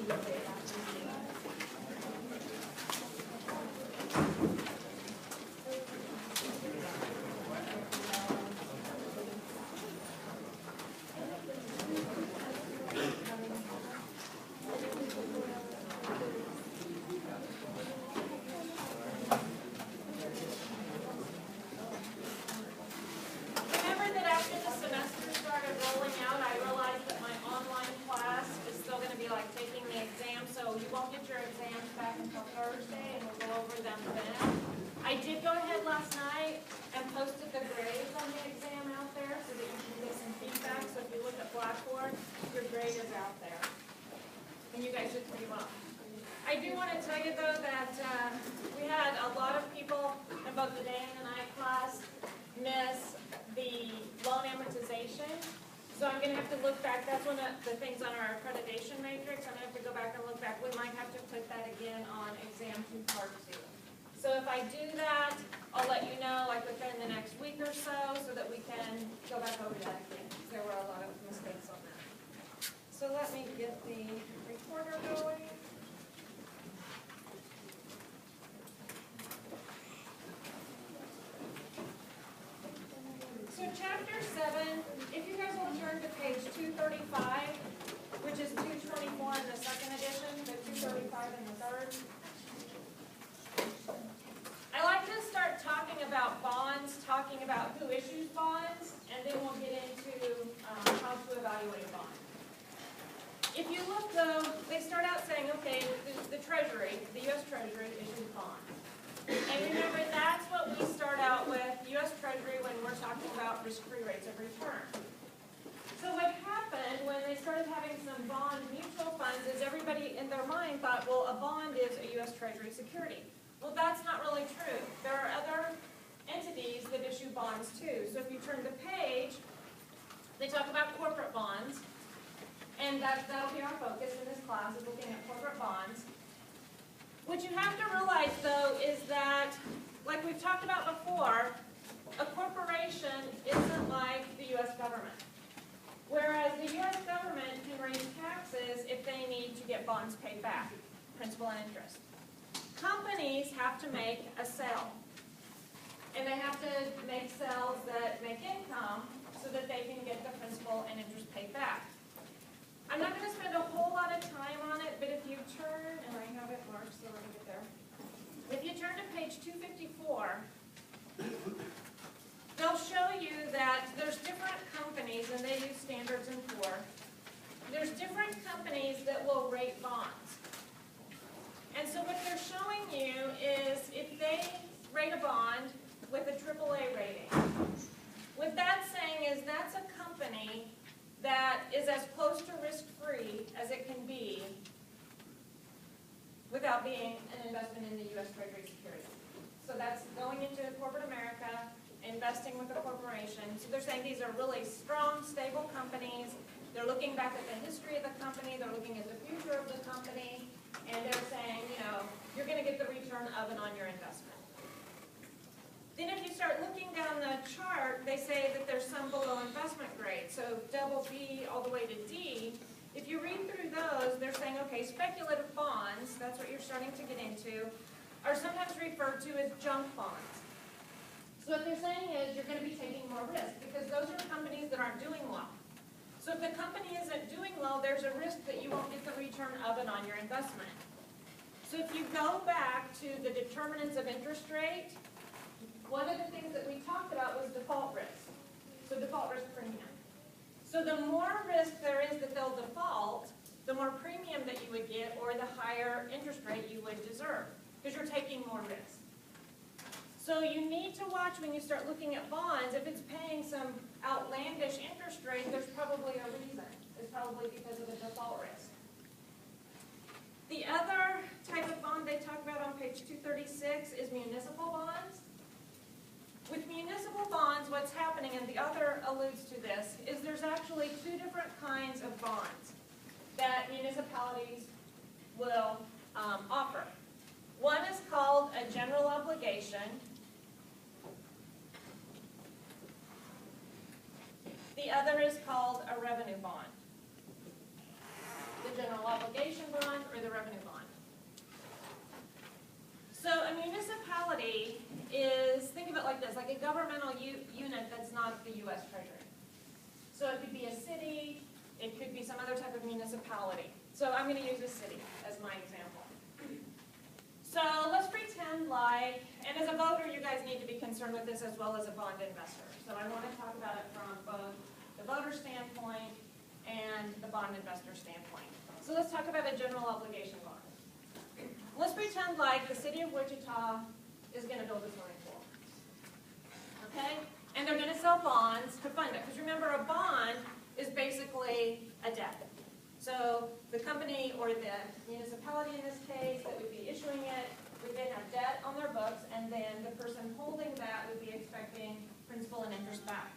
Remember that after the semester started rolling out, I realized that my online class is still going to be like taking the exam, so you won't get your exams back until Thursday, and we'll go over them then. I did go ahead last night and posted the grades on the exam out there so that you can get some feedback. So if you look at Blackboard, your grade is out there, and you guys did pretty well. I do want to tell you though that we had a lot of people in both the Dan and I class miss the loan amortization. So I'm going to have to look back. That's one of the things on our accreditation matrix. I'm going to have to go back and look back. We might have to put that again on exam 2 part 2. So if I do that, I'll let you know like within the next week or so that we can go back over that again. There were a lot of mistakes on that. So let me get the recorder going. So chapter 7, if you guys will turn to page 235, which is 224 in the second edition, but 235 in the third. I like to start talking about bonds, talking about who issues bonds, and then we'll get into how to evaluate a bond. If you look though, they start out saying, okay, the Treasury, the U.S. Treasury issues bonds. And remember, that's what we start out with, U.S. Treasury, when we're talking about risk-free rates of return. So what happened when they started having some bond mutual funds is everybody in their mind thought, well, a bond is a U.S. Treasury security. Well, that's not really true. There are other entities that issue bonds too. So if you turn the page, they talk about corporate bonds, and that'll be our focus in this class, is looking at corporate bonds. What you have to realize, though, is that, like we've talked about before, a corporation isn't like the U.S. government. Whereas the U.S. government can raise taxes if they need to get bonds paid back, principal and interest. Companies have to make a sale. And they have to make sales that make income so that they can get the principal and interest paid back. I'm not going to spend a whole lot of time on it, but if you turn, and I have it marked so we're going to get there. If you turn to page 254, they'll show you that there's different companies, and they use standards and poor. There's different companies that will rate bonds. And so what they're showing you is if they rate a bond with a AAA rating, what that's saying is that's a company that is as close to risk-free as it can be without being an investment in the U.S. Treasury security. So that's going into corporate America, investing with a corporation. So they're saying these are really strong, stable companies. They're looking back at the history of the company. They're looking at the future of the company. And they're saying, you know, you're going to get the return of and on your investment. Then if you start looking down the chart, they say that there's some below investment grade. So double B all the way to D. If you read through those, they're saying, okay, speculative bonds, that's what you're starting to get into, are sometimes referred to as junk bonds. So what they're saying is you're going to be taking more risk because those are companies that aren't doing well. So if the company isn't doing well, there's a risk that you won't get the return of and on your investment. So if you go back to the determinants of interest rate, one of the things that we talked about was default risk. So default risk premium. So the more risk there is that they'll default, the more premium that you would get or the higher interest rate you would deserve because you're taking more risk. So you need to watch when you start looking at bonds, if it's paying some outlandish interest rate, there's probably a reason. It's probably because of the default risk. The other type of bond they talk about on page 236 is municipal bonds. With municipal bonds, what's happening, and the author alludes to this, is there's actually two different kinds of bonds that municipalities will offer. One is called a general obligation. The other is called a revenue bond. The general obligation bond or the revenue bond. So a municipality is, think of it like this, like a governmental unit that's not the U.S. Treasury. So it could be a city, it could be some other type of municipality. So I'm going to use a city as my example. So let's pretend like, and as a voter you guys need to be concerned with this as well as a bond investor. So I want to talk about it from both the voter standpoint and the bond investor standpoint. So let's talk about a general obligation bond. Let's pretend like the city of Wichita is going to build a swimming pool. Okay? And they're going to sell bonds to fund it. Because remember, a bond is basically a debt. So the company or the municipality in this case that would be issuing it would then have debt on their books, and then the person holding that would be expecting principal and interest back.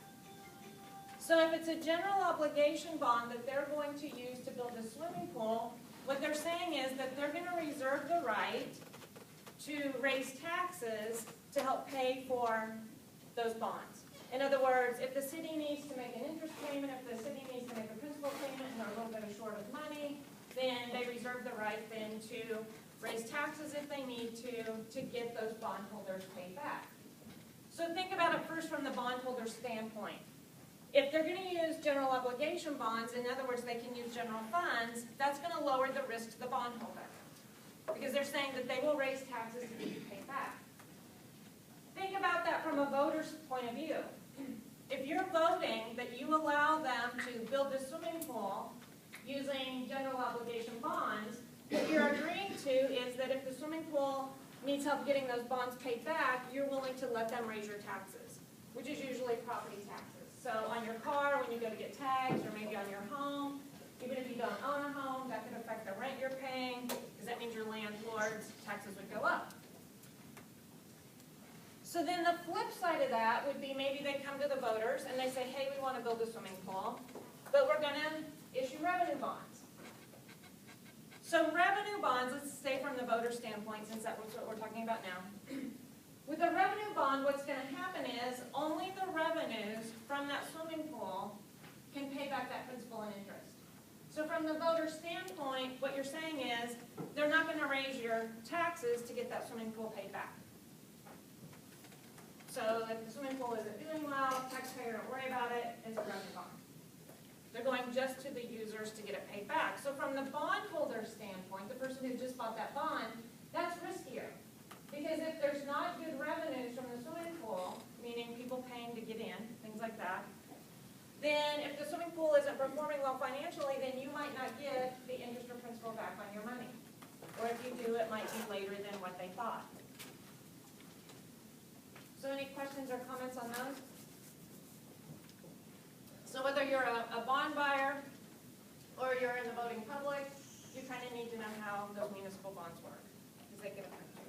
So if it's a general obligation bond that they're going to use to build a swimming pool, what they're saying is that they're going to reserve the right to raise taxes to help pay for those bonds. In other words, if the city needs to make an interest payment, if the city needs to make a principal payment and they're a little bit short of money, then they reserve the right then to raise taxes if they need to get those bondholders paid back. So think about it first from the bondholder's standpoint. If they're going to use general obligation bonds, in other words, they can use general funds, that's going to lower the risk to the bondholder. Because they're saying that they will raise taxes to get you paid back. Think about that from a voter's point of view. If you're voting that you allow them to build a swimming pool using general obligation bonds, what you're agreeing to is that if the swimming pool needs help getting those bonds paid back, you're willing to let them raise your taxes, which is usually property taxes. So on your car, when you go to get tags, or maybe on your home, even if you don't own a home, that could affect the rent you're paying, because that means your landlord's taxes would go up. So then the flip side of that would be maybe they come to the voters and they say, hey, we want to build a swimming pool, but we're going to issue revenue bonds. So revenue bonds, let's say from the voter standpoint, since that's what we're talking about now. With a revenue bond, what's going to happen is only the revenues from that swimming pool can pay back that principal and interest. So from the voter standpoint, what you're saying is they're not going to raise your taxes to get that swimming pool paid back. So if the swimming pool isn't doing well, taxpayer don't worry about it, it's a revenue bond. They're going just to the users to get it paid back. So from the bondholder standpoint, the person who just bought that bond, that's riskier. Because if there's not good revenues from the swimming pool, meaning people paying to get in, things like that, then if the swimming pool isn't performing well financially, then you might not get the interest or principal back on your money. Or if you do, it might be later than what they thought. So any questions or comments on those? So whether you're a bond buyer or you're in the voting public, you kind of need to know how those municipal bonds work, because they can affect you.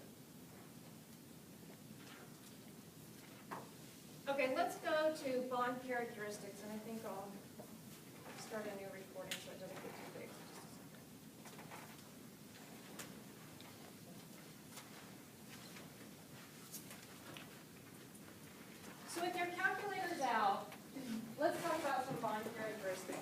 Okay, let's go to bond characteristics, and I think I'll start a new recording so it doesn't get too big. So with your calculators out, let's talk about some bond characteristics.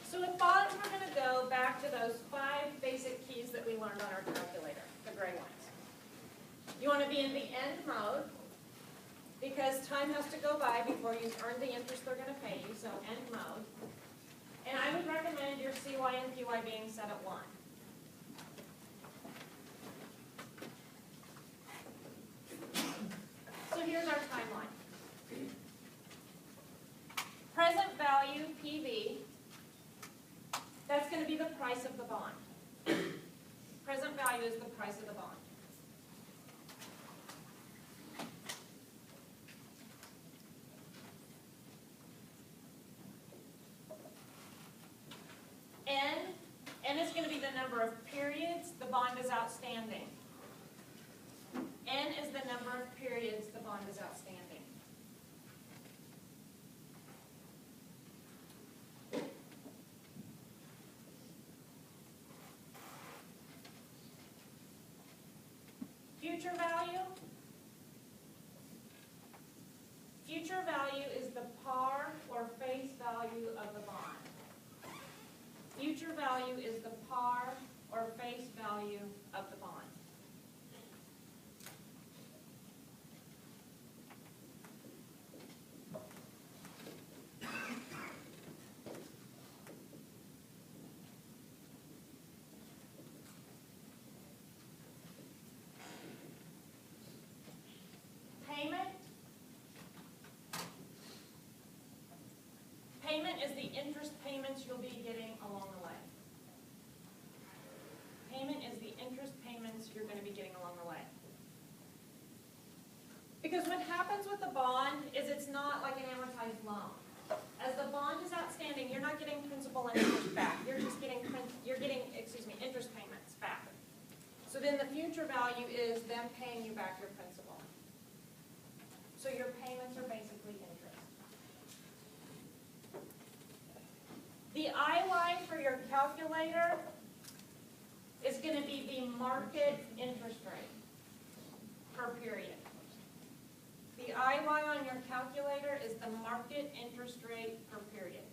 So with bonds, we're going to go back to those 5 basic keys that we learned on our calculator, the gray ones. You want to be in the end mode, because time has to go by before you earn the interest they're going to pay you, so end mode. And I would recommend your CY and PY being set at 1. So here's our timeline. Present value, PV, that's going to be the price of the bond. Present value is the price of the bond. N is going to be the number of periods the bond is outstanding. N is the number of periods the bond is outstanding. Future value future value is the par or face value of the bond. Future value is the par or face value of the bond. Payment is the interest payments you'll be getting along the way. Payment is the interest payments you're going to be getting along the way. Because what happens with the bond is it's not like an amortized loan. As the bond is outstanding, you're not getting principal and interest back. You're just getting interest payments back. So then the future value is them paying you back your principal. So your payments are basically interest. The IY for your calculator is going to be the market interest rate per period. The IY on your calculator is the market interest rate per period.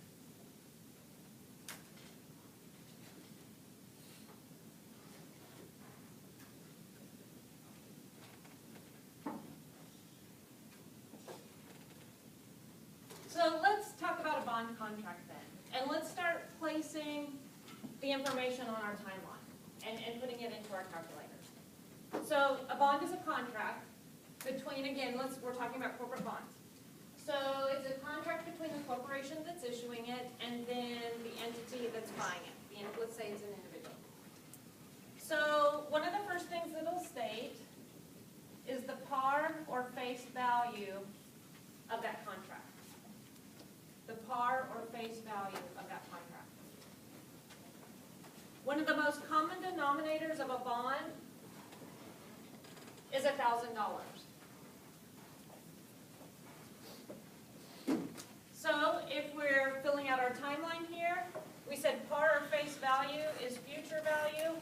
So let's talk about a bond contract then. And let's start placing the information on our timeline and putting it into our calculators. So a bond is a contract between, again, we're talking about corporate bonds. So it's a contract between the corporation that's issuing it and then the entity that's buying it. Let's say it's an individual. So one of the first things it'll state is the par or face value of that contract. The par or face value of that contract. One of the most common denominators of a bond is $1,000. So if we're filling out our timeline here, we said par or face value is future value,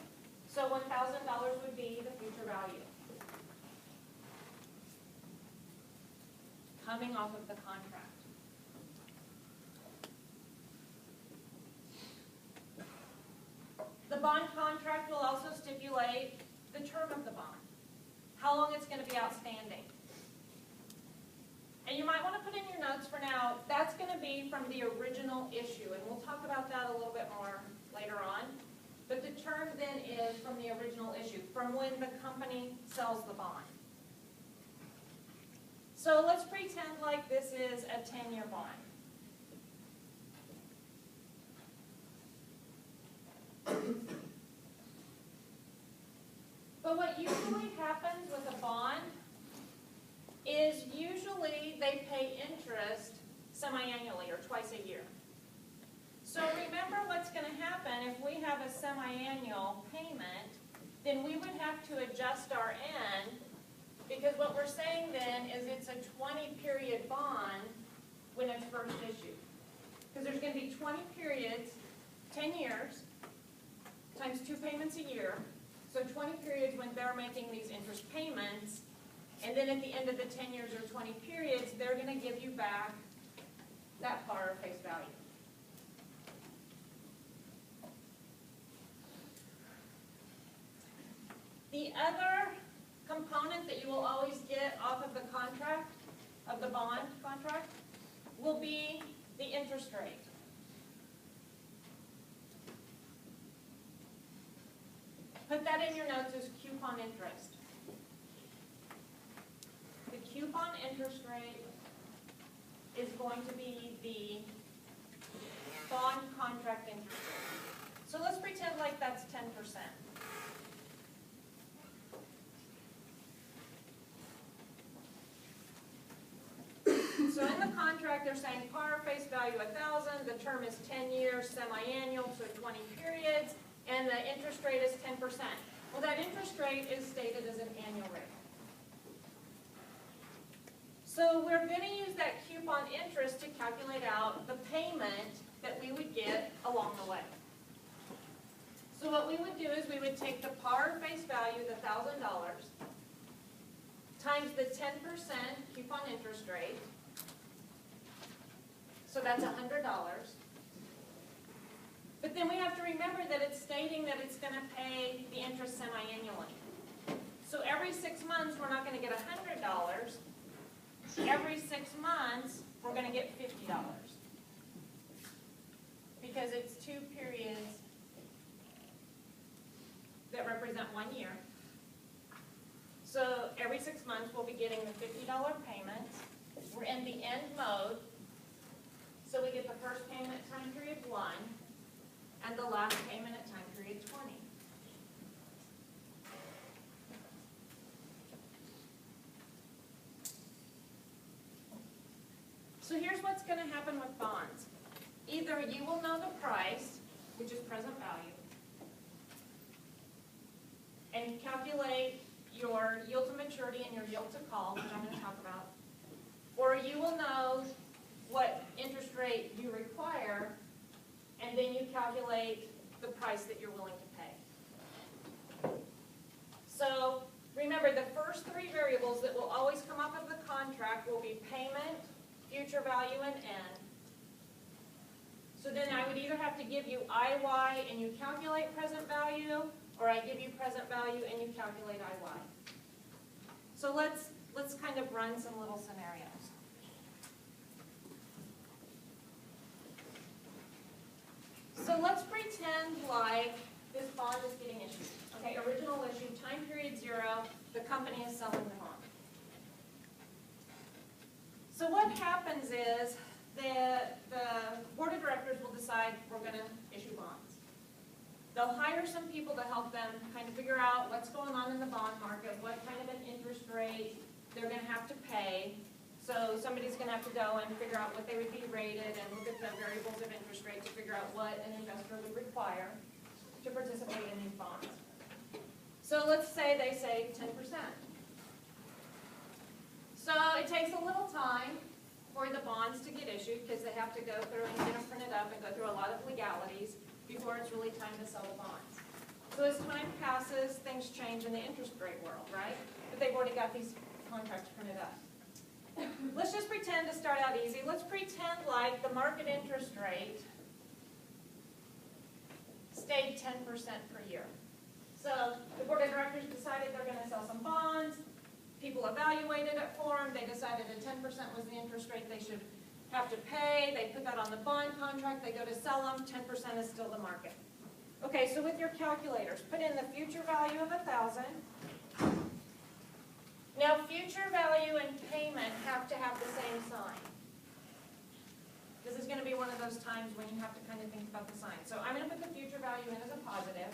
so $1,000 would be the future value. Coming off of the contract. The bond contract will also stipulate the term of the bond, how long it's going to be outstanding. And you might want to put in your notes for now, that's going to be from the original issue, and we'll talk about that a little bit more later on. But the term then is from the original issue, from when the company sells the bond. So let's pretend like this is a 10-year bond. But what usually happens with a bond is usually they pay interest semi-annually or twice a year. So remember what's going to happen if we have a semi-annual payment, then we would have to adjust our end, because what we're saying then is it's a 20-period bond when it's first issued. Because there's going to be 20 periods, 10 years, times 2 payments a year. So 20 periods when they're making these interest payments, and then at the end of the 10 years or 20 periods, they're going to give you back that par or face value. The other component that you will always get off of the contract, of the bond contract, will be the interest rate. Put that in your notes as coupon interest. The coupon interest rate is going to be the bond contract interest rate. So let's pretend like that's 10%. So in the contract, they're saying par face value 1,000, the term is 10 years, semi-annual, so 20 periods, and the interest rate is 10%. Well, that interest rate is stated as an annual rate. So we're going to use that coupon interest to calculate out the payment that we would get along the way. So what we would do is we would take the par face value, the $1,000, times the 10% coupon interest rate, So that's $100. But then we have to remember that it's stating that it's going to pay the interest semi-annually. So every 6 months, we're not going to get $100. Every 6 months, we're going to get $50. Because it's 2 periods that represent 1 year. So every 6 months, we'll be getting the $50 payment. We're in the end mode. So we get the first payment at time period 1 and the last payment at time period 20. So here's what's going to happen with bonds. Either you will know the price, which is present value, and calculate your yield to maturity and your yield to call, which I'm going to talk about, or you will know what interest rate you require, and then you calculate the price that you're willing to pay. So remember, the first 3 variables that will always come up of the contract will be payment, future value, and N. So then I would either have to give you IY and you calculate present value, or I give you present value and you calculate IY. So let's kind of run some little scenarios. So let's pretend like this bond is getting issued. Okay, original issue, time period 0, the company is selling the bond. So what happens is the board of directors will decide we're going to issue bonds. They'll hire some people to help them kind of figure out what's going on in the bond market, what kind of an interest rate they're going to have to pay. So somebody's going to have to go and figure out what they would be rated and look at the variables of interest rate to figure out what an investor would require to participate in these bonds. So let's say they say 10%. So it takes a little time for the bonds to get issued because they have to go through and get them printed up and go through a lot of legalities before it's really time to sell the bonds. So as time passes, things change in the interest rate world, right? But they've already got these contracts printed up. Let's just pretend to start out easy. Let's pretend like the market interest rate stayed 10% per year. So the board of directors decided they're going to sell some bonds. People evaluated it for them. They decided that 10% was the interest rate they should have to pay. They put that on the bond contract. They go to sell them. 10% is still the market. Okay, so with your calculators, put in the future value of 1,000. Now, future value and payment have to have the same sign. This is going to be one of those times when you have to kind of think about the sign. So I'm going to put the future value in as a positive,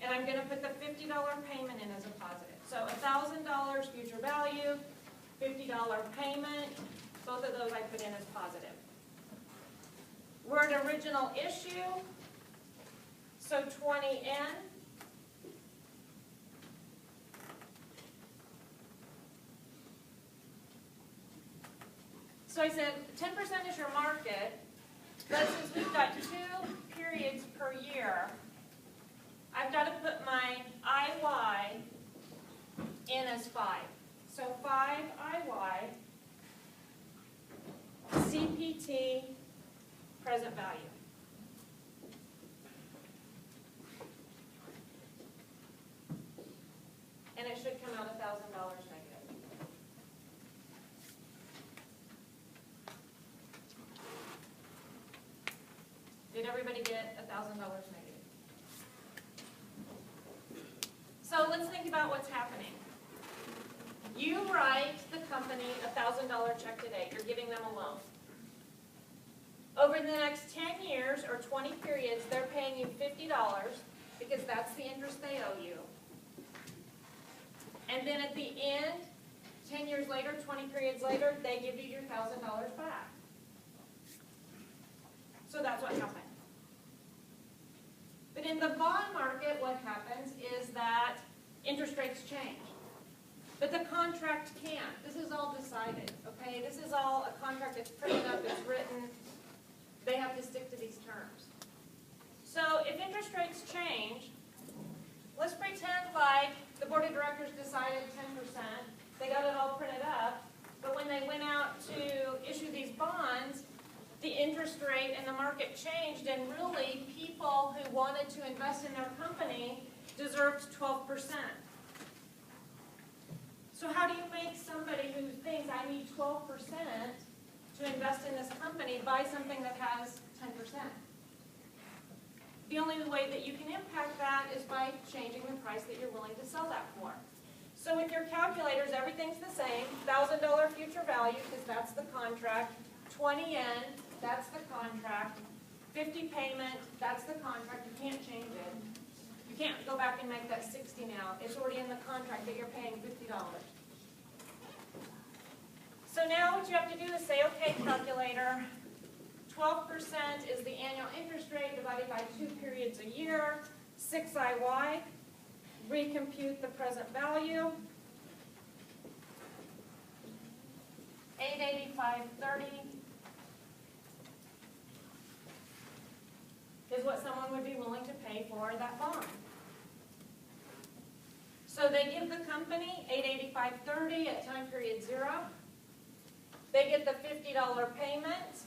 and I'm going to put the $50 payment in as a positive. So $1,000 future value, $50 payment, both of those I put in as positive. We're at original issue, so 20N. So I said 10% is your market, but since we've got 2 periods per year, I've got to put my IY in as 5. So 5 IY, CPT, present value. And it should come out $1,000 negative. Did everybody get $1,000 negative? So let's think about what's happening. You write the company a $1,000 check today. You're giving them a loan. Over the next 10 years or 20 periods, they're paying you $50 because that's the interest they owe you. And then at the end, 10 years later, 20 periods later, they give you your $1,000 back. So that's what happened. But in the bond market, what happens is that interest rates change. But the contract can't. This is all decided, okay? This is all a contract that's printed up, it's written. They have to stick to these terms. So if interest rates change, let's pretend like the board of directors decided 10%. They got it all printed up. But when they went out to issue these bonds, the interest rate and the market changed, and really people who wanted to invest in their company deserved 12%. So how do you make somebody who thinks I need 12% to invest in this company buy something that has 10%? The only way that you can impact that is by changing the price that you're willing to sell that for. So with your calculators, everything's the same. $1,000 future value, because that's the contract. 20 yen, that's the contract. 50 payment, that's the contract. You can't change it. You can't go back and make that 60 now. It's already in the contract that you're paying $50. So now what you have to do is say, okay, calculator, 12% is the annual interest rate divided by 2 periods a year, 6 IY. Recompute the present value. 885.30 is what someone would be willing to pay for that bond. So they give the company $885.30 at time period 0. They get the $50 payment,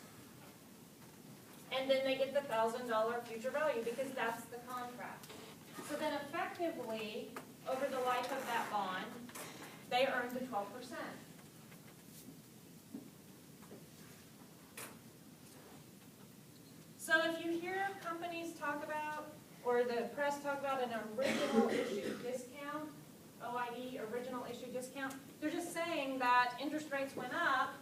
and then they get the $1,000 future value because that's the contract. So then effectively, over the life of that bond, they earned the 12%. So if you hear companies talk about, or the press talk about an original issue discount, OID, original issue discount, they're just saying that interest rates went up.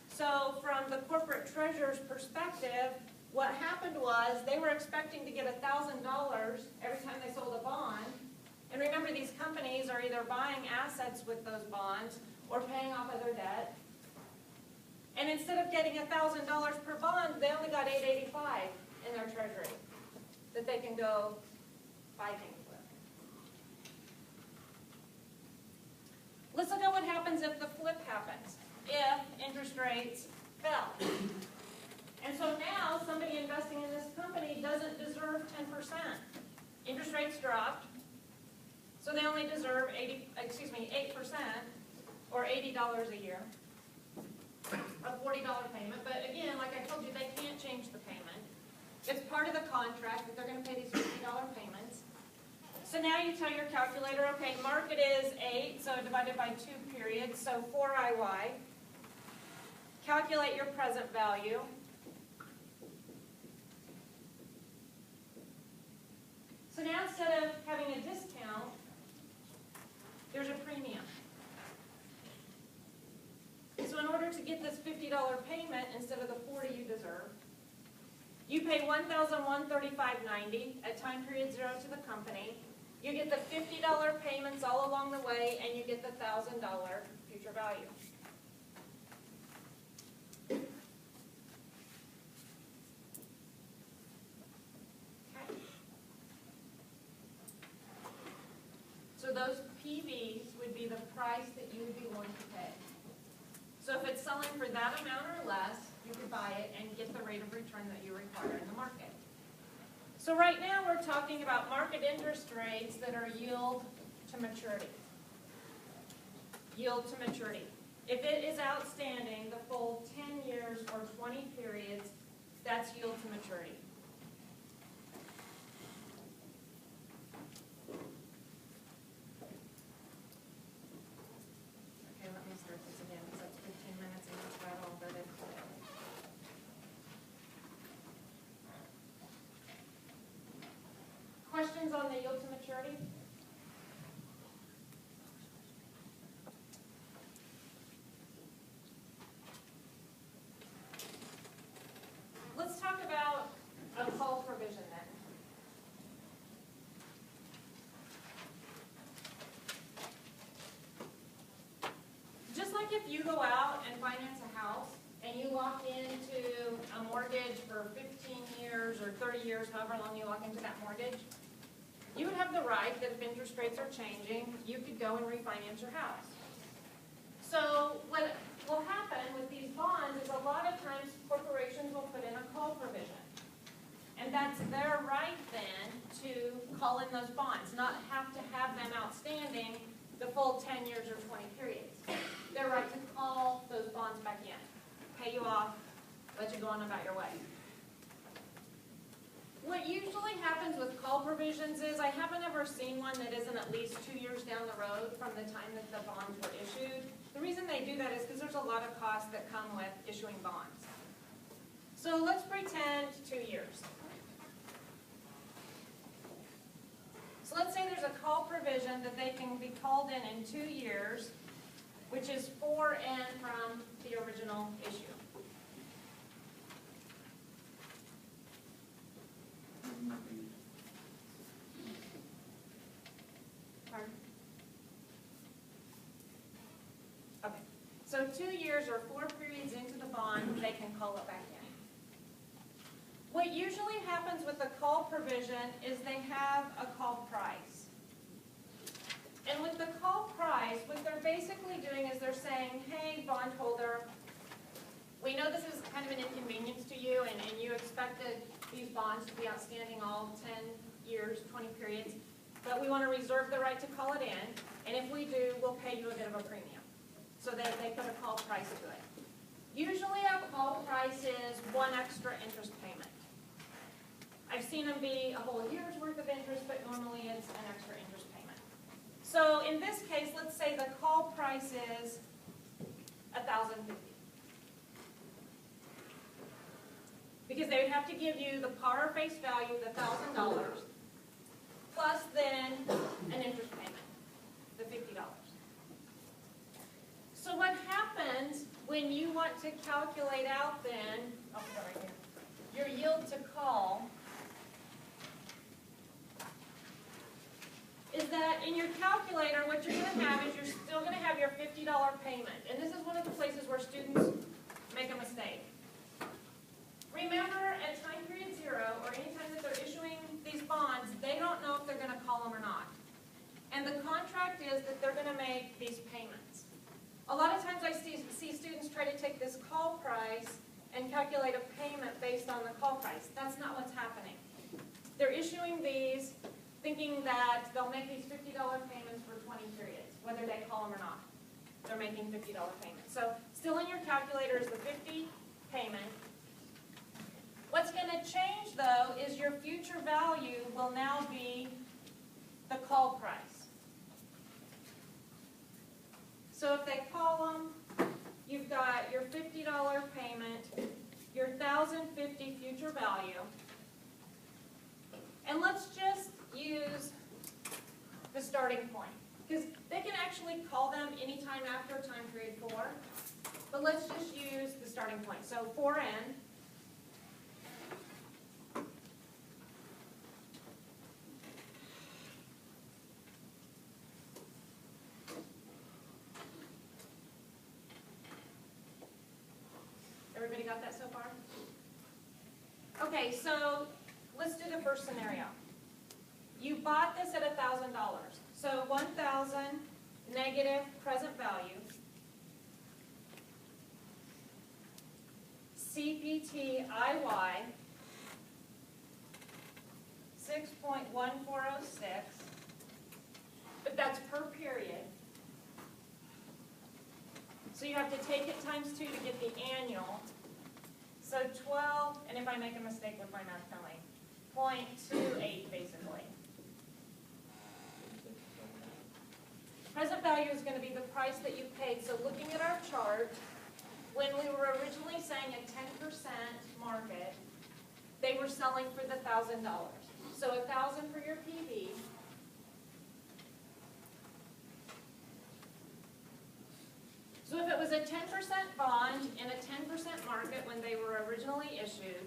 So from the corporate treasurer's perspective, what happened was they were expecting to get $1,000 every time they sold a bond. And remember, these companies are either buying assets with those bonds or paying off other debt. And instead of getting $1,000 per bond, they only got $885 in their treasury that they can go buy things with. Let's look at what happens if the flip happens, if interest rates fell. And so now somebody investing in this company doesn't deserve 10%. Interest rates dropped, so they only deserve 8% or $80 a year, a $40 payment. But again, like I told you, they can't change the payment. It's part of the contract that they're going to pay these $50 payments. So now you tell your calculator, okay, market is 8, so divided by 2 periods, so 4 IY. Calculate your present value. So now instead of having a discount, there's a premium. So in order to get this $50 payment instead of the $40 you deserve, you pay $1,135.90 at time period 0 to the company. You get the $50 payments all along the way, and you get the $1,000 future value. So those PVs would be the price that you would be willing to pay. So if it's selling for that amount or less, you could buy it and get the rate of return that you require in the market. So right now we're talking about market interest rates that are yield to maturity. Yield to maturity. If it is outstanding the full 10 years or 20 periods, that's yield to maturity. Questions on the yield to maturity? Let's talk about a call provision then. Just like if you go out and finance a house and you lock into a mortgage for 15 years or 30 years, however long you lock into that mortgage, you would have the right that if interest rates are changing, you could go and refinance your house. So what will happen with these bonds is a lot of times corporations will put in a call provision. And that's their right then to call in those bonds, not have to have them outstanding the full 10 years or 20 periods. Their right to call those bonds back in, pay you off, let you go on about your way. What usually happens with call provisions is, I haven't ever seen one that isn't at least 2 years down the road from the time that the bonds were issued. The reason they do that is because there's a lot of costs that come with issuing bonds. So let's pretend 2 years. So let's say there's a call provision that they can be called in 2 years, which is 4N from the original issue. Pardon? Okay, so 2 years or 4 periods into the bond, they can call it back in. What usually happens with the call provision is they have a call price. And with the call price, what they're basically doing is they're saying, hey, bondholder, we know this is kind of an inconvenience to you, and you expected these bonds to be outstanding all 10 years, 20 periods, but we want to reserve the right to call it in, and if we do, we'll pay you a bit of a premium. So they put a call price to it. Usually a call price is one extra interest payment. I've seen them be a whole year's worth of interest, but normally it's an extra interest payment. So in this case, let's say the call price is $1,050. Because they would have to give you the par face value, the $1,000, plus then an interest payment, the $50. So what happens when you want to calculate out then, right here, your yield to call, is that in your calculator, what you're going to have is you're still going to have your $50 payment. And this is one of the places where students make a mistake. Remember, at time period 0, or any time that they're issuing these bonds, they don't know if they're going to call them or not. And the contract is that they're going to make these payments. A lot of times I see students try to take this call price and calculate a payment based on the call price. That's not what's happening. They're issuing these thinking that they'll make these $50 payments for 20 periods, whether they call them or not. They're making $50 payments. So still in your calculator is the 50 payment. What's going to change, though, is your future value will now be the call price. So if they call them, you've got your $50 payment, your $1,050 future value, and let's just use the starting point, because they can actually call them anytime after time period 4, but let's just use the starting point. So 4N. Everybody got that so far? Okay, so let's do the first scenario. You bought this at $1,000. So 1,000 negative present value. CPT IY 6.1406. But that's per period. So you have to take it times 2 to get the annual. So 12, and if I make a mistake with my math, tell me, 0.28 basically. Present value is going to be the price that you paid. So looking at our chart, when we were originally saying a 10% market, they were selling for the $1,000. So $1,000 for your PV. So if it was a 10% bond in a 10% market when they were originally issued,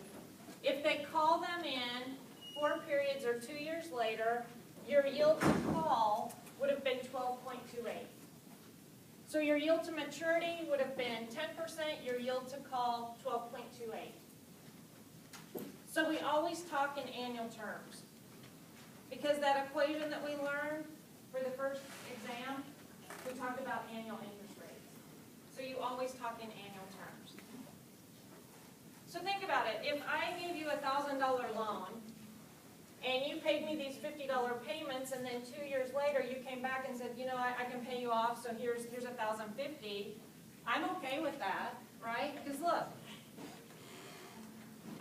if they call them in 4 periods or 2 years later, your yield to call would have been 12.28. So your yield to maturity would have been 10%, your yield to call 12.28. So we always talk in annual terms, because that equation that we learned for the first exam, we talked about annual interest rates. So you always talk in annual terms. So think about it. If I gave you a $1,000 loan, and you paid me these $50 payments, and then 2 years later you came back and said, you know, I can pay you off, so here's $1,050. I'm okay with that, right? Because look,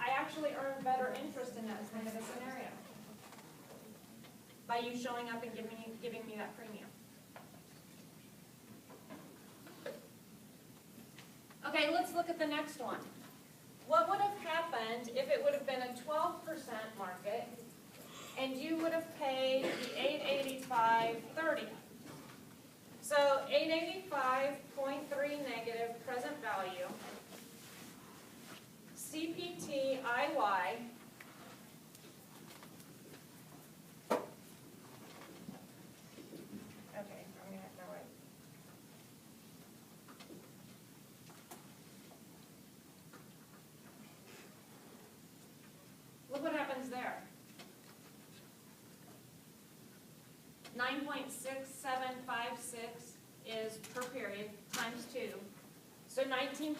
I actually earn better interest in that kind of a scenario by you showing up and giving me that premium. Okay, let's look at the next one. What would have happened if it would have been a 12% market and you would have paid the $885.30? So $885.3 negative present value, CPT IY, okay, I'm going to have to write. Look what happens there. 9.6756 is per period times 2. So 19.35%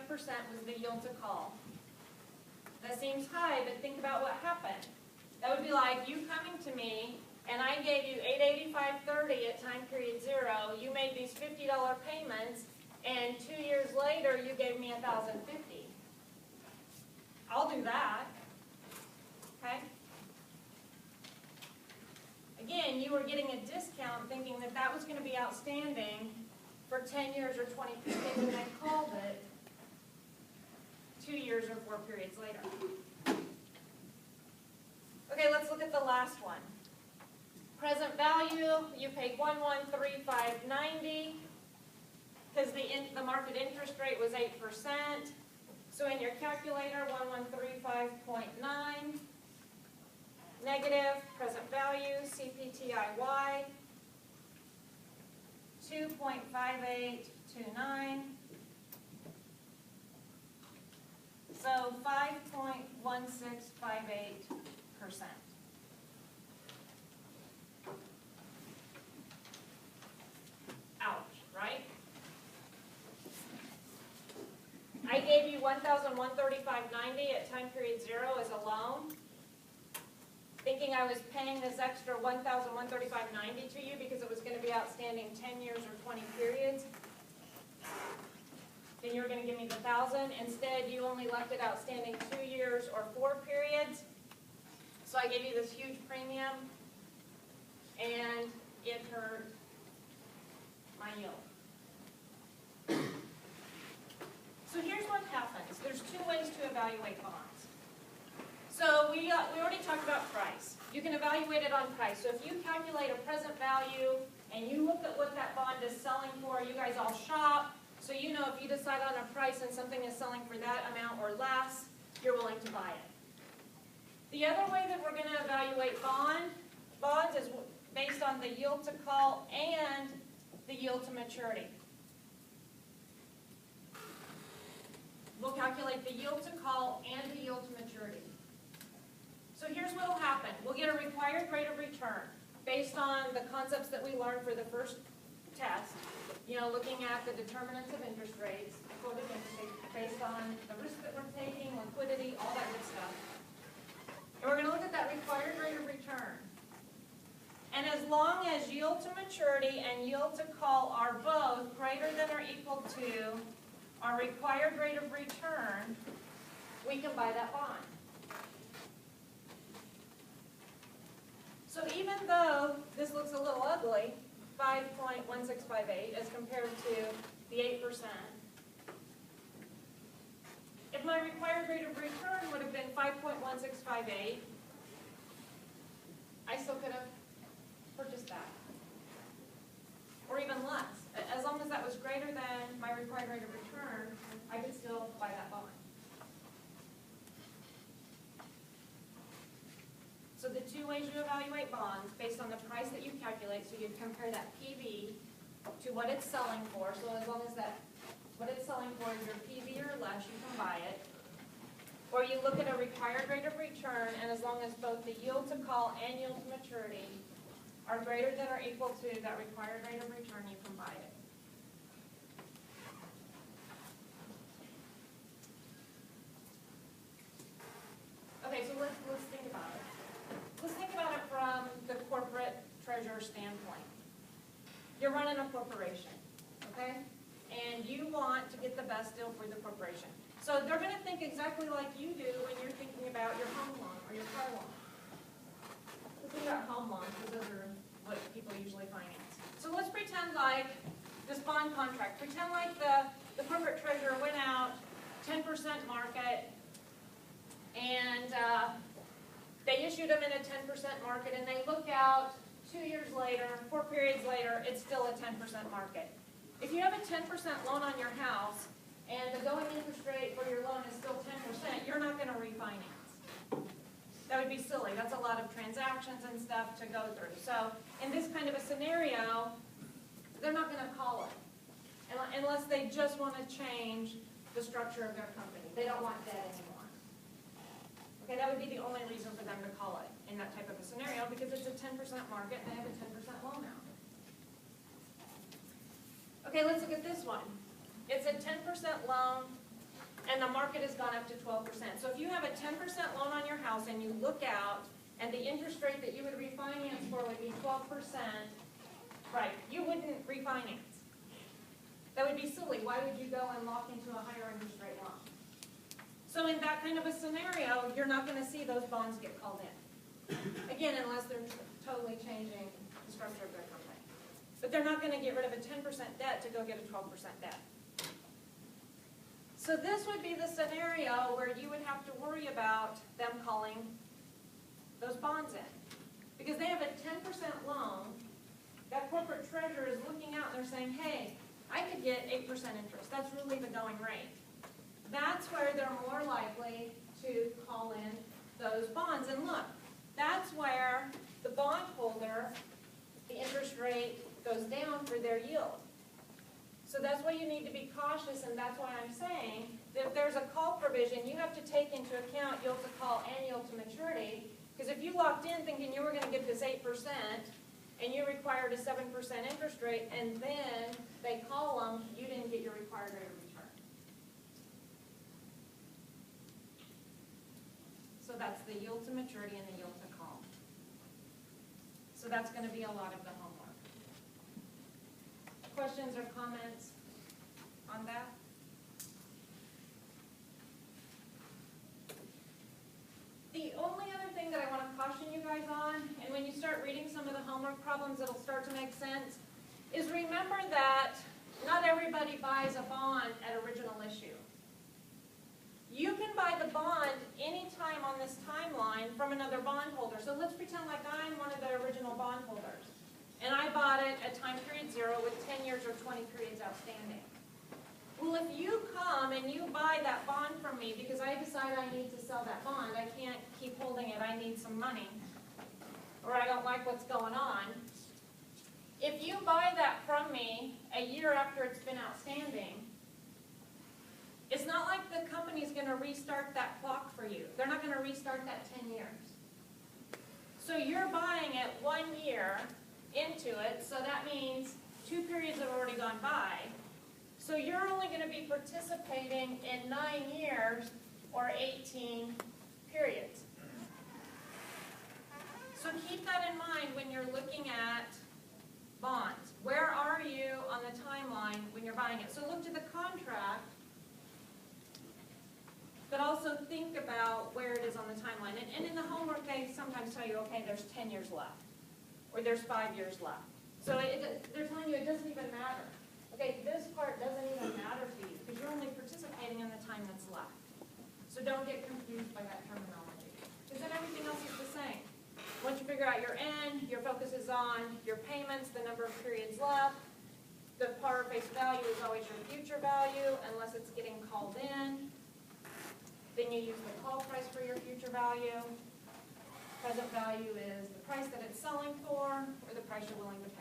was the yield to call. That seems high, but think about what happened. That would be like you coming to me and I gave you $885.30 at time period 0. You made these $50 payments, and 2 years later you gave me $1,050. I'll do that. Okay? Again, you were getting a discount thinking that that was going to be outstanding for 10 years or 20 periods, and I called it 2 years or 4 periods later. Okay, let's look at the last one. Present value, you paid $1,135.90 because the market interest rate was 8%. So in your calculator, 1,135.9 negative present value, CPTIY, 2.5829. So 5.1658%. Ouch, right? I gave you $1,135.90 at time period 0 as a loan, thinking I was paying this extra $1,135.90 to you because it was going to be outstanding 10 years or 20 periods. Then you were going to give me the $1,000. Instead, you only left it outstanding 2 years or 4 periods. So I gave you this huge premium, and it hurt my yield. So here's what happens. There's 2 ways to evaluate bonds. So we already talked about price. You can evaluate it on price. So if you calculate a present value and you look at what that bond is selling for, you guys all shop, so you know if you decide on a price and something is selling for that amount or less, you're willing to buy it. The other way that we're going to evaluate bonds is based on the yield to call and the yield to maturity. We'll calculate the yield to call and the yield to maturity. So here's what will happen. We'll get a required rate of return based on the concepts that we learned for the first test. Looking at the determinants of interest rates, quoted interest rates, based on the risk that we're taking, liquidity, all that good stuff. And we're going to look at that required rate of return. And as long as yield to maturity and yield to call are both greater than or equal to our required rate of return, we can buy that bond. So even though this looks a little ugly, 5.1658 as compared to the 8%, if my required rate of return would have been 5.1658, I still could have purchased that. Or even less. As long as that was greater than my required rate of return, I could still buy that bond. So the 2 ways you evaluate bonds based on the price that you calculate, so you compare that PV to what it's selling for. So as long as what it's selling for is your PV or less, you can buy it. Or you look at a required rate of return, and as long as both the yield to call and yield to maturity are greater than or equal to that required rate of return, you can buy it. Okay, so let's think about it. Let's think about it from the corporate treasurer standpoint. You're running a corporation, okay? And you want to get the best deal for the corporation. So they're going to think exactly like you do when you're thinking about your home loan or your car loan. Let's think about home loans, because those are what people usually finance. So let's pretend like this bond contract. Pretend like the corporate treasurer went out, 10% market, and they issued them in a 10% market, and they look out 2 years later, 4 periods later, it's still a 10% market. If you have a 10% loan on your house, and the going interest rate for your loan is still 10%, you're not going to refinance. That would be silly. That's a lot of transactions and stuff to go through. So in this kind of a scenario, they're not going to call it unless they just want to change the structure of their company. They don't want debt anymore. Okay, that would be the only reason for them to call it in that type of a scenario, because it's a 10% market and they have a 10% loan out. Okay, let's look at this one. It's a 10% loan, and the market has gone up to 12%. So if you have a 10% loan on your house and you look out, and the interest rate that you would refinance for would be 12%, right, you wouldn't refinance. That would be silly. Why would you go and lock into a higher interest rate loan? So in that kind of a scenario, you're not going to see those bonds get called in. Again, unless they're totally changing the structure of their company. But they're not going to get rid of a 10% debt to go get a 12% debt. So this would be the scenario where you would have to worry about them calling those bonds in. Because they have a 10% loan, that corporate treasurer is looking out and they're saying, hey, I could get 8% interest. That's really the going rate. That's where they're more likely to call in those bonds. And look, that's where the bondholder, the interest rate goes down for their yield. So that's why you need to be cautious, and that's why I'm saying that if there's a call provision, you have to take into account yield to call and yield to maturity. Because if you locked in thinking you were going to get this 8%, and you required a 7% interest rate, and then they call them, you didn't get your required rate of return. So that's the yield to maturity and the yield to call. So that's going to be a lot of the homework. Questions or comments on that? The only other thing that I want to caution you guys on, and when you start reading some of the homework problems, it'll start to make sense, is remember that not everybody buys a bond at original issue. You can buy the bond anytime on this timeline from another bondholder. So let's pretend like I'm one of the original bondholders. And I bought it at time period 0 with 10 years or 20 periods outstanding. Well, if you come and you buy that bond from me because I decide I need to sell that bond, I can't keep holding it, I need some money, or I don't like what's going on. If you buy that from me a year after it's been outstanding, it's not like the company's going to restart that clock for you. They're not going to restart that 10 years. So you're buying it 1 year into it, so that means 2 periods have already gone by. So you're only going to be participating in 9 years or 18 periods. So keep that in mind when you're looking at bonds. Where are you on the timeline when you're buying it? So look to the contract, but also think about where it is on the timeline. And in the homework, they sometimes tell you, okay, there's 10 years left. Or there's 5 years left. So they're telling you it doesn't even matter. Okay, this part doesn't even matter to you because you're only participating in the time that's left. So don't get confused by that terminology. Because then everything else is the same. Once you figure out your end, your focus is on your payments, the number of periods left. The par face value is always your future value unless it's getting called in. Then you use the call price for your future value. Present value is the price that it's selling for or the price you're willing to pay.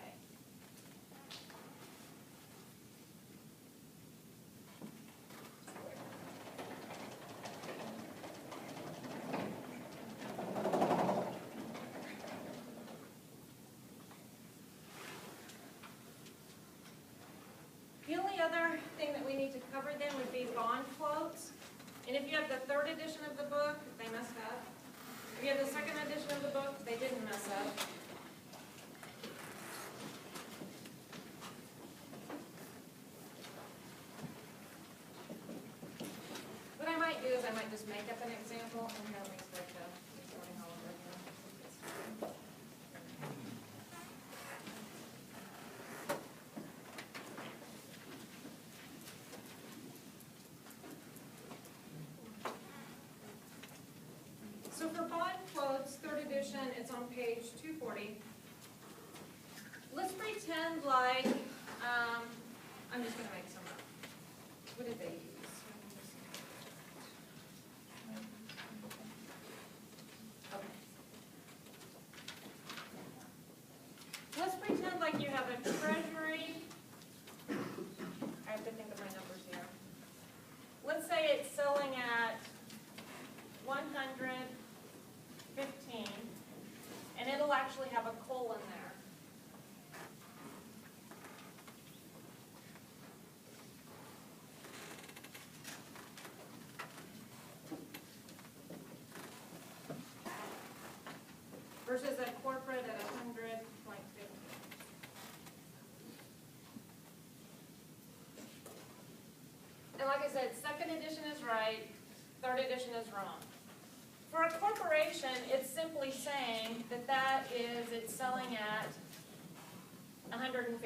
The only other thing that we need to cover then would be bond quotes. And if you have the 3rd edition of the book, they messed up. If you have the 2nd edition of the book, they didn't mess up. I just make up an example, and here, let me start the sorting all over again. So for bond quotes, third edition, it's on page 240. Let's pretend like, I'm just gonna make some up. What did they use? Okay. Let's pretend like you have a treasury. I have to think of my numbers here. Let's say it's selling at 115, and it'll actually have a colon there. Versus a corporate at 100.50. And like I said, second edition is right, third edition is wrong. For a corporation, it's simply saying that it's selling at 115%.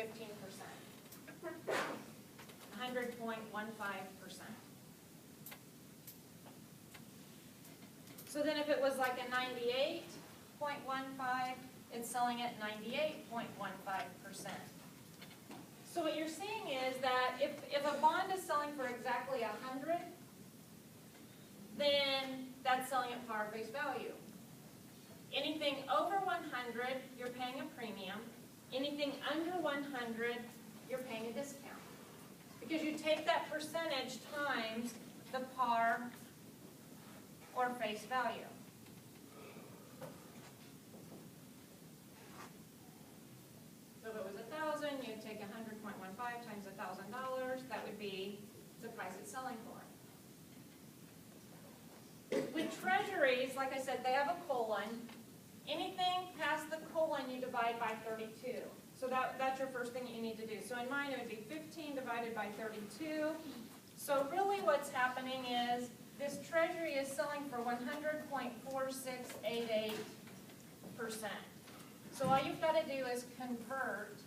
100.15%. So then if it was like a 98.15, it's selling at 98.15%. So what you're seeing is that if a bond is selling for exactly 100, then that's selling at par face value. Anything over 100, you're paying a premium. Anything under 100, you're paying a discount. Because you take that percentage times the par or face value. So if it was 1,000, you'd take 100.15 times $1,000. That would be the price it's selling for. With treasuries, like I said, they have a colon. Anything past the colon, you divide by 32. So that's your first thing you need to do. So in mine, it would be 15 divided by 32. So really what's happening is this treasury is selling for 100.4688%. So all you've got to do is convert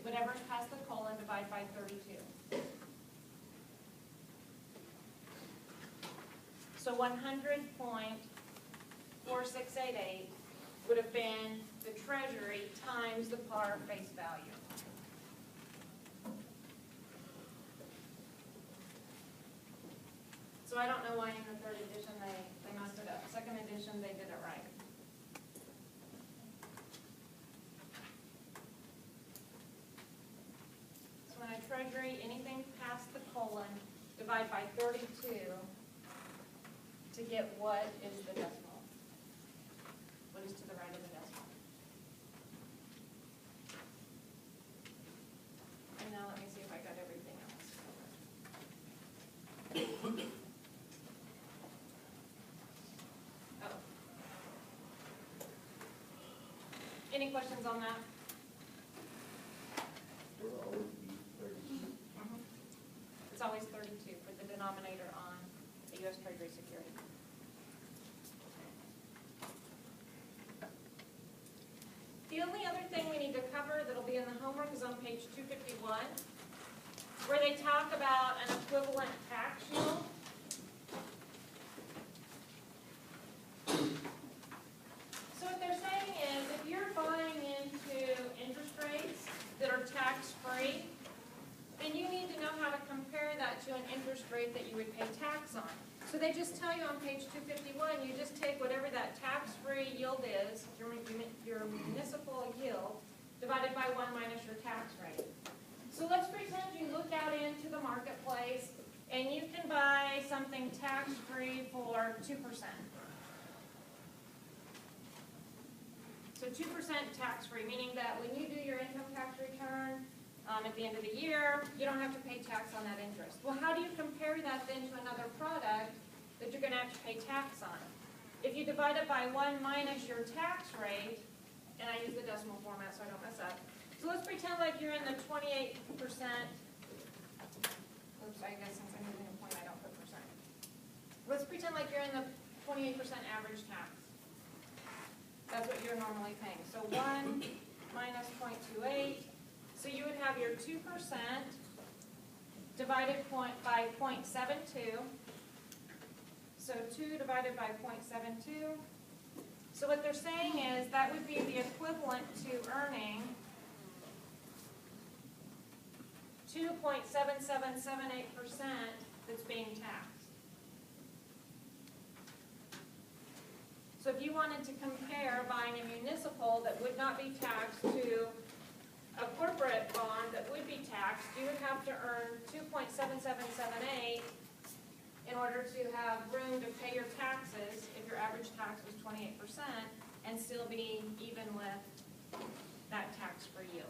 whatever's past the colon, divide by 32. So 100.4688 would have been the treasury times the par face value. So I don't know why in the third edition they messed it up. Second edition, they did it right. So in a treasury, anything past the colon, divide by 32 to get what is the decimal. What is to the right of the decimal. And now let me see if I got everything else. Oh. Any questions on that? It's always 32 for the denominator on the U.S. Treasury security. The only other thing we need to cover that'll be in the homework is on page 251, where they talk about an equivalent tax shield. So what they're saying is if you're buying into interest rates that are tax-free, then you need to know how to compare that to an interest rate that you would pay tax on. So they just tell you on page 251, you just take whatever that tax-free yield is, your municipal yield, divided by 1 minus your tax rate. So let's pretend you look out into the marketplace and you can buy something tax-free for 2%. So 2% tax-free, meaning that when you do your income tax return, at the end of the year, you don't have to pay tax on that interest. Well, how do you compare that then to another product that you're going to have to pay tax on? If you divide it by 1 minus your tax rate, and I use the decimal format so I don't mess up. So let's pretend like you're in the 28%. Oops, I guess since I'm using a point, I don't put percent. Let's pretend like you're in the 28% average tax. That's what you're normally paying. So 1 minus 0.28. So you would have your 2% divided by 0.72. So 2 divided by 0.72. So what they're saying is that would be the equivalent to earning 2.7778% that's being taxed. So if you wanted to compare buying a municipal that would not be taxed to a corporate bond that would be taxed, you would have to earn 2.7778 in order to have room to pay your taxes if your average tax was 28% and still be even with that tax-free yield.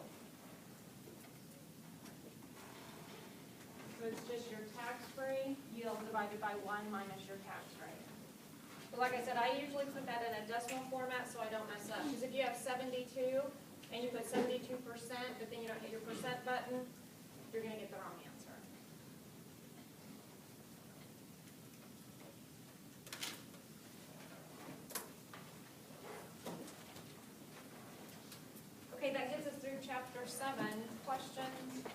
So it's just your tax-free yield divided by 1 minus your tax rate. But like I said, I usually put that in a decimal format so I don't mess up. Because if you have 72 and you put 72%, but then you don't hit your percent button, you're going to get the wrong answer. Okay, that gets us through chapter 7. Questions?